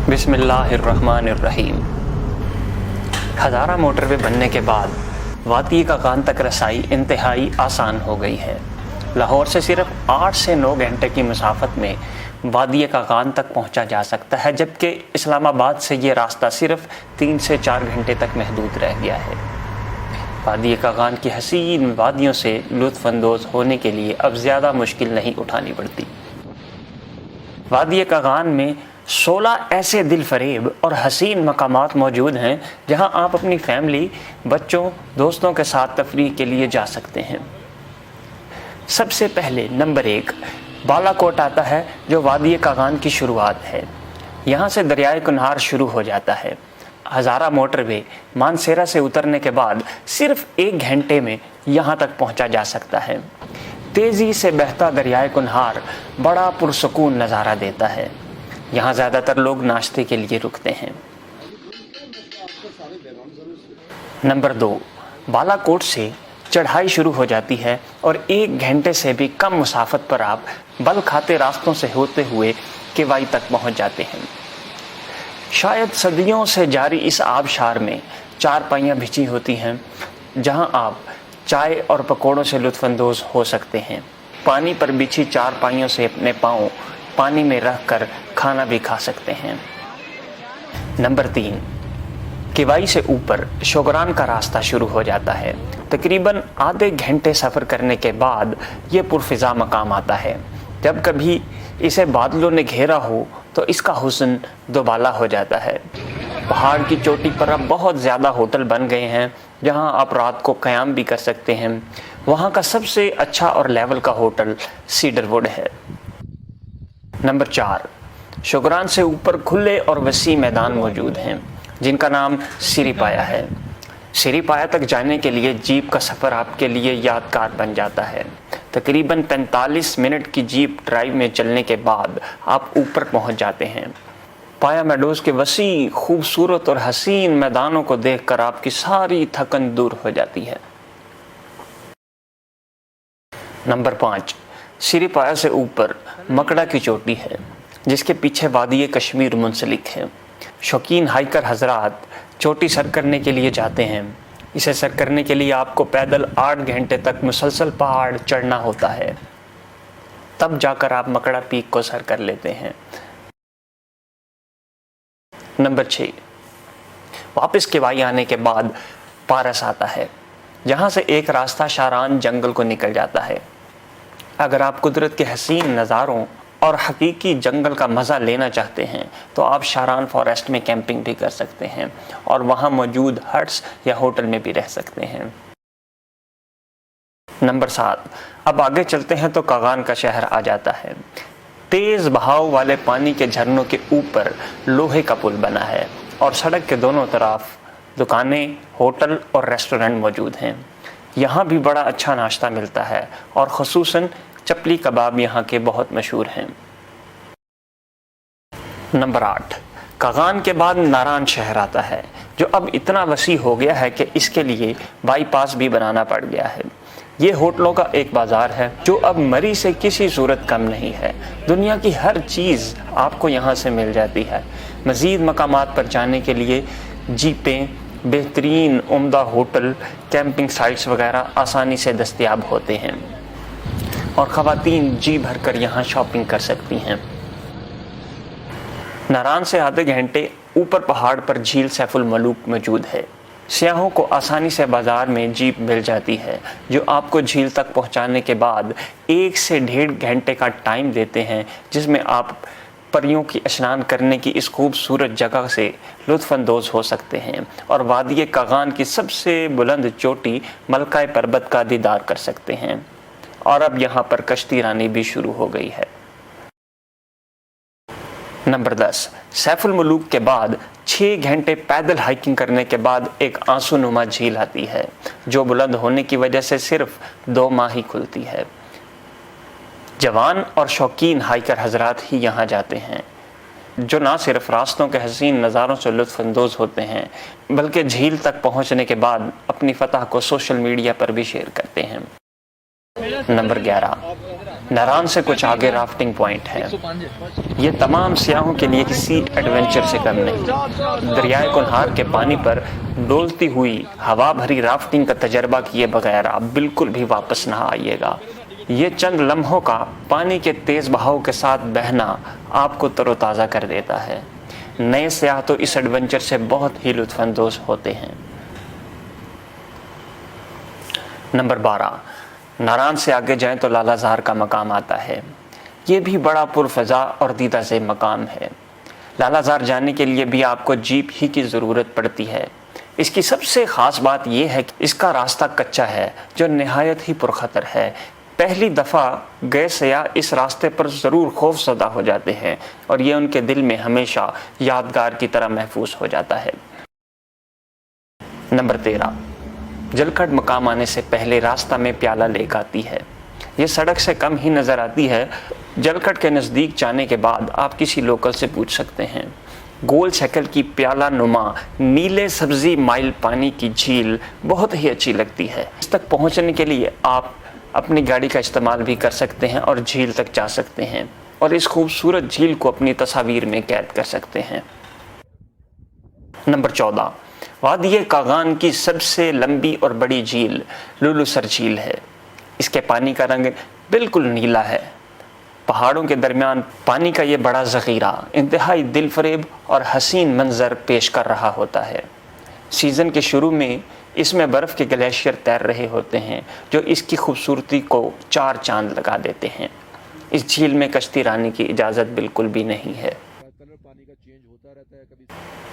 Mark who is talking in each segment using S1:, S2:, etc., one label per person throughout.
S1: बिस्मिल्लाहिर्रहमानिर्रहीम। हज़ारा मोटरवे बनने के बाद वादी कागान तक रसाई इंतहाई आसान हो गई है। लाहौर से सिर्फ 8 से 9 घंटे की मुसाफत में वादी कागान तक पहुंचा जा सकता है, जबकि इस्लामाबाद से ये रास्ता सिर्फ 3 से 4 घंटे तक महदूद रह गया है। वादी कागान की हसीन वादियों से लुत्फ़ अंदोज़ होने के लिए अब ज़्यादा मुश्किल नहीं उठानी पड़ती। वादी कागान में 16 ऐसे दिल फरेब और हसीन मकामात मौजूद हैं जहां आप अपनी फैमिली, बच्चों, दोस्तों के साथ तफरीह के लिए जा सकते हैं। सबसे पहले नंबर 1 बालाकोट आता है, जो वादी कागान की शुरुआत है। यहाँ से दरियाए कुनहार शुरू हो जाता है। हज़ारा मोटरवे मानसेरा से उतरने के बाद सिर्फ 1 घंटे में यहाँ तक पहुँचा जा सकता है। तेज़ी से बहता दरियाए कुनहार बड़ा पुरसकून नज़ारा देता है। यहाँ ज़्यादातर लोग नाश्ते के लिए रुकते हैं। नंबर 2 बालाकोट से चढ़ाई शुरू हो जाती है और 1 घंटे से भी कम मुसाफत पर आप बल खाते रास्तों से होते हुए केवाई तक पहुँच जाते हैं। शायद सदियों से जारी इस आबशार में चारपाइयाँ बिछी होती हैं, जहाँ आप चाय और पकौड़ों से लुत्फ़अंदोज़ हो सकते हैं। पानी पर बिछी चारपाइयों से अपने पाँव पानी में रख कर खाना भी खा सकते हैं। नंबर 3 केवाई से ऊपर शोगरान का रास्ता शुरू हो जाता है। तकरीबन आधे घंटे सफ़र करने के बाद ये पुरफ़िज़ा मकाम आता है। जब कभी इसे बादलों ने घेरा हो तो इसका हुस्न दोबाला हो जाता है। पहाड़ की चोटी पर अब बहुत ज़्यादा होटल बन गए हैं जहां आप रात को क़याम भी कर सकते हैं। वहां का सबसे अच्छा और लेवल का होटल सीडरवुड है। नंबर 4 शोगरान से ऊपर खुले और वसी मैदान मौजूद हैं जिनका नाम सिरीपाया है। सिरीपाया तक जाने के लिए जीप का सफ़र आपके लिए यादगार बन जाता है। तकरीबन 45 मिनट की जीप ड्राइव में चलने के बाद आप ऊपर पहुंच जाते हैं। पाया मेडोज़ के वसी, खूबसूरत और हसीन मैदानों को देखकर आपकी सारी थकन दूर हो जाती है। नंबर 5 सिरीपाया से ऊपर मकड़ा की चोटी है, जिसके पीछे वादी कश्मीर मुंसलिक है। शौकीन हाइकर हजरात चोटी सर करने के लिए जाते हैं। इसे सर करने के लिए आपको पैदल 8 घंटे तक मुसलसल पहाड़ चढ़ना होता है, तब जाकर आप मकड़ा पीक को सर कर लेते हैं। नंबर 6 वापस केवाई आने के बाद पारस आता है, जहां से एक रास्ता शारान जंगल को निकल जाता है। अगर आप कुदरत के हसीन नज़ारों और हकीकी जंगल का मज़ा लेना चाहते हैं तो आप शारान फॉरेस्ट में कैंपिंग भी कर सकते हैं और वहां मौजूद हट्स या होटल में भी रह सकते हैं। नंबर 7 अब आगे चलते हैं तो कागान का शहर आ जाता है। तेज़ बहाव वाले पानी के झरनों के ऊपर लोहे का पुल बना है और सड़क के दोनों तरफ दुकानें, होटल और रेस्टोरेंट मौजूद हैं। यहाँ भी बड़ा अच्छा नाश्ता मिलता है और ख़ुसूसन चपली कबाब यहाँ के बहुत मशहूर हैं। नंबर 8 कागान के बाद नारान शहर आता है, जो अब इतना वसी हो गया है कि इसके लिए बाईपास भी बनाना पड़ गया है। ये होटलों का एक बाज़ार है जो अब मरी से किसी सूरत कम नहीं है। दुनिया की हर चीज़ आपको यहाँ से मिल जाती है। मज़ीद मकामात पर जाने के लिए जीपें, बेहतरीन उम्दा होटल, कैंपिंग साइट्स वगैरह आसानी से दस्तयाब होते हैं और ख़वातीन जी भर कर यहाँ शॉपिंग कर सकती हैं। नारान से आधे घंटे ऊपर पहाड़ पर झील सैफुल मलूक मौजूद है। सियाहों को आसानी से बाज़ार में जीप मिल जाती है, जो आपको झील तक पहुँचाने के बाद 1 से 1.5 घंटे का टाइम देते हैं, जिसमें आप परियों की स्नान करने की इस खूबसूरत जगह से लुत्फ़अंदोज़ हो सकते हैं और वादी कागान की सबसे बुलंद चोटी मलकाए पर्वत का दीदार कर सकते हैं। और अब यहाँ पर कश्ती रानी भी शुरू हो गई है। नंबर 10 सैफुल मलूक के बाद 6 घंटे पैदल हाइकिंग करने के बाद एक आंसू नुमा झील आती है, जो बुलंद होने की वजह से सिर्फ 2 माह ही खुलती है। जवान और शौकीन हाइकर हजरात ही यहाँ जाते हैं, जो ना सिर्फ रास्तों के हसीन नज़ारों से लुत्फ़अंदोज़ होते हैं, बल्कि झील तक पहुँचने के बाद अपनी फतह को सोशल मीडिया पर भी शेयर करते हैं। नंबर 11 ناران سے کچھ آگے رافٹنگ پوائنٹ ہے. یہ تمام سیاحوں کے لیے کسی ایڈونچر سے کم نہیں. دریائے کنہار کے پانی پر ڈولتی ہوئی ہوا بھری رافٹنگ کا تجربہ کیے بغیر آپ بالکل بھی واپس نہ آئیے گا. یہ چند لمحوں کا پانی کے تیز بہاؤ کے ساتھ بہنا آپ کو تر و تازہ کر دیتا ہے. نئے سیاح تو اس ایڈونچر سے بہت ہی لطف اندوز ہوتے ہیں. نمبر 12. ناران سے آگے جائیں تو لالہ زار کا مقام آتا ہے. یہ بھی بڑا پرفضا اور دیدہ زیب مقام ہے. لالہ زار جانے کے لیے بھی آپ کو جیپ ہی کی ضرورت پڑتی ہے. اس کی سب سے خاص بات یہ ہے کہ اس کا راستہ کچا ہے جو نہایت ہی پرخطر ہے. پہلی دفعہ گئے سیاح اس راستے پر ضرور خوف زدہ ہو جاتے ہیں اور یہ ان کے دل میں ہمیشہ یادگار کی طرح محفوظ ہو جاتا ہے. نمبر 13. جلکھڈ مقام آنے سے پہلے راستہ میں پیالہ لیک آتی ہے. یہ سڑک سے کم ہی نظر آتی ہے. جلکھڈ کے نزدیک جانے کے بعد آپ کسی لوکل سے پوچھ سکتے ہیں. گول شکل کی پیالہ نما نیلے سبزی مائل پانی کی جھیل بہت ہی اچھی لگتی ہے. اس تک پہنچنے کے لیے آپ اپنی گاڑی کا استعمال بھی کر سکتے ہیں اور جھیل تک جا سکتے ہیں اور اس خوبصورت جھیل کو اپنی تصاویر میں قید کر سکتے ہیں. نمبر 14. وادی کاغان کی سب سے لمبی اور بڑی جھیل لولو سر جھیل ہے. اس کے پانی کا رنگ بالکل نیلا ہے. پہاڑوں کے درمیان پانی کا یہ بڑا ذخیرہ انتہائی دل فریب اور حسین منظر پیش کر رہا ہوتا ہے. سیزن کے شروع میں اس میں برف کے گلیشیئر تیر رہے ہوتے ہیں جو اس کی خوبصورتی کو 4 چاند لگا دیتے ہیں. اس جھیل میں کشتی رانی کی اجازت بالکل بھی نہیں ہے.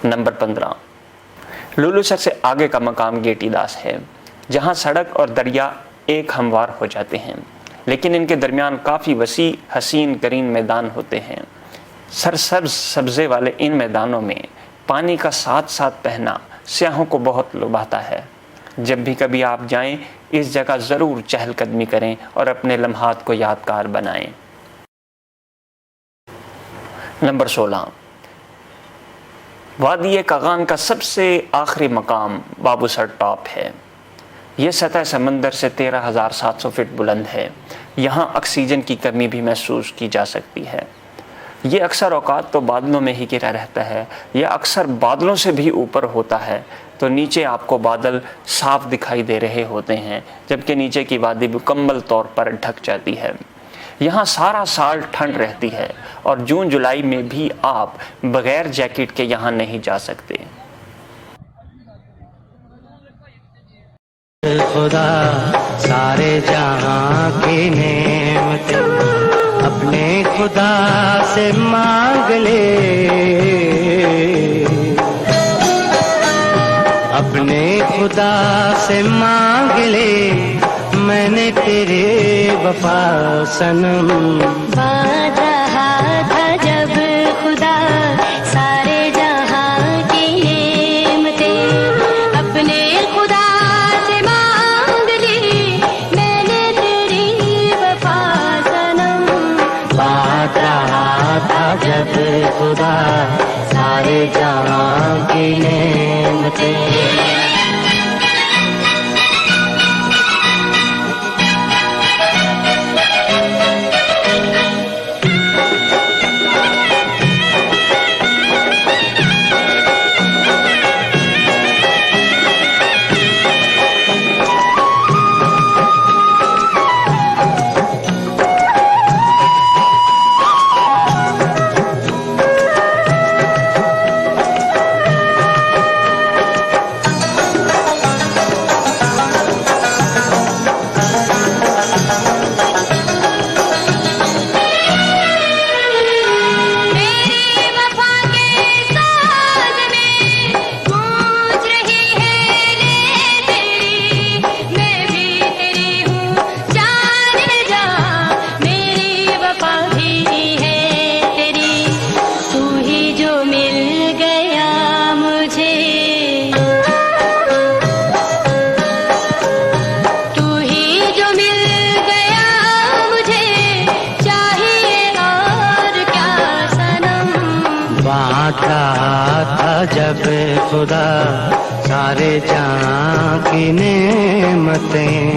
S1: نمبر 15. لولو سر سے آگے کا مقام گیٹی داس ہے جہاں سڑک اور دریا ایک ہموار ہو جاتے ہیں لیکن ان کے درمیان کافی وسیع حسین گرین میدان ہوتے ہیں. سرسبز سبزے والے ان میدانوں میں پانی کا ساتھ ساتھ بہنا سیاحوں کو بہت لبھاتا ہے. جب بھی کبھی آپ جائیں اس جگہ ضرور چہل قدمی کریں اور اپنے لمحات کو یادگار بنائیں. نمبر 16. وادی کاغان کا سب سے آخری مقام بابو سر ٹاپ ہے. یہ سطح سمندر سے 13,700 فٹ بلند ہے. یہاں آکسیجن کی کمی بھی محسوس کی جا سکتی ہے. یہ اکثر اوقات تو بادلوں میں ہی گھرا رہتا ہے یا اکثر بادلوں سے بھی اوپر ہوتا ہے تو نیچے آپ کو بادل صاف دکھائی دے رہے ہوتے ہیں جبکہ نیچے کی وادی مکمل طور پر ڈھک جاتی ہے. یہاں سارا سال ٹھنڈ رہتی ہے اور جون جولائی میں بھی آپ بغیر جیکٹ کے یہاں نہیں جا سکتے.
S2: خدا سارے جہاں کی نعمت اپنے خدا سے مانگ لے, اپنے خدا سے مانگ لے, میں نے تیرے وفا صنم
S3: بات رہا تھا جب خدا سارے جہاں کی نعمتیں اپنے خدا سے مانگ لی, میں نے تیری وفا صنم.
S2: بات رہا تھا جب خدا سارے جہاں کی نعمتیں. تھا جب خدا سارے جہاں کی نعمتیں